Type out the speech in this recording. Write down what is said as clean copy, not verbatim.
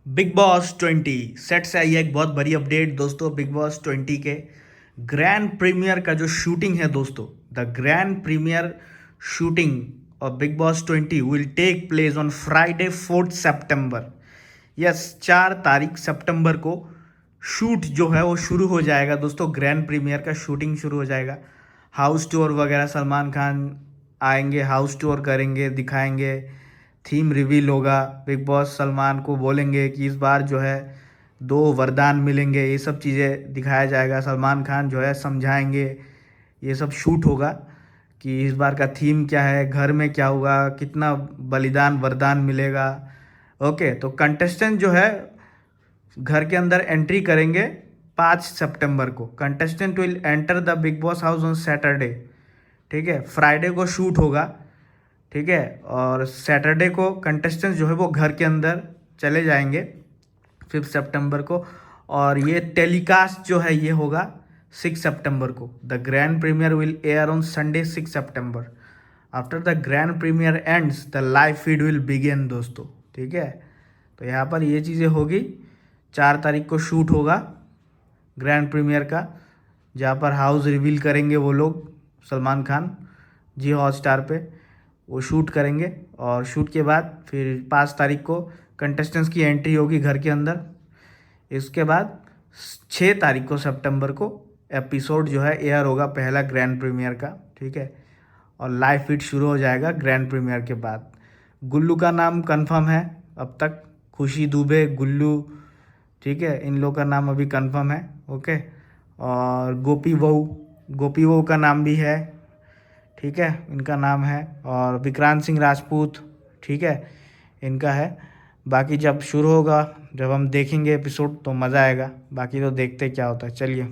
Big Boss 20 set से आई है एक बहुत बड़ी अपडेट दोस्तों। बिग बॉस 20 के ग्रैंड प्रीमियर का जो शूटिंग है दोस्तों, the grand premiere shooting of Bigg Boss 20 will take place on Friday 4 सितंबर। यस, 4 तारीख सितंबर को शूट जो है वो शुरू हो जाएगा दोस्तों। ग्रैंड प्रीमियर का शूटिंग शुरू हो जाएगा। हाउस टूर वगैरह सलमान खान आएंगे, हाउस टूर करेंगे, दिखाएंगे, थीम रिवील होगा। बिग बॉस सलमान को बोलेंगे कि इस बार जो है 2 वरदान मिलेंगे, ये सब चीज़ें दिखाया जाएगा। सलमान खान जो है समझाएंगे, ये सब शूट होगा कि इस बार का थीम क्या है, घर में क्या होगा, कितना बलिदान वरदान मिलेगा। ओके, तो कंटेस्टेंट जो है घर के अंदर एंट्री करेंगे 5 सितंबर को। Contestant will enter the big boss house on Saturday. ठीक है, फ्राइडे को शूट होगा। ठीक है, और सैटरडे को कंटेस्टेंट्स जो है वो घर के अंदर चले जाएंगे 5 सितंबर को। और ये टेलीकास्ट जो है ये होगा 6 सितंबर को। The grand premiere will air on Sunday 6 सितंबर। After the grand premiere ends the live feed will begin दोस्तों। ठीक है, तो यहाँ पर ये चीज़ें होगी। 4 तारीख को शूट होगा ग्रैंड प्रीमियर का, जहाँ पर हाउस रिवील करेंगे वो लोग, सलमान खान जी हॉटस्टार पे वो शूट करेंगे। और शूट के बाद फिर 5 तारीख को कंटेस्टेंट्स की एंट्री होगी घर के अंदर। इसके बाद 6 तारीख को सितंबर को एपिसोड जो है एयर होगा पहला ग्रैंड प्रीमियर का। ठीक है, और लाइव फीड शुरू हो जाएगा ग्रैंड प्रीमियर के बाद। गुल्लू का नाम कंफर्म है अब तक, खुशी दुबे, गुल्लू, ठीक है, इन लोग का नाम अभी कंफर्म है। ओके, और गोपी बहू का नाम भी है। ठीक है, इनका नाम है। और विक्रांत सिंह राजपूत, ठीक है, इनका है। बाकी जब शुरू होगा, जब हम देखेंगे एपिसोड तो मज़ा आएगा। बाकी तो देखते क्या होता है। चलिए।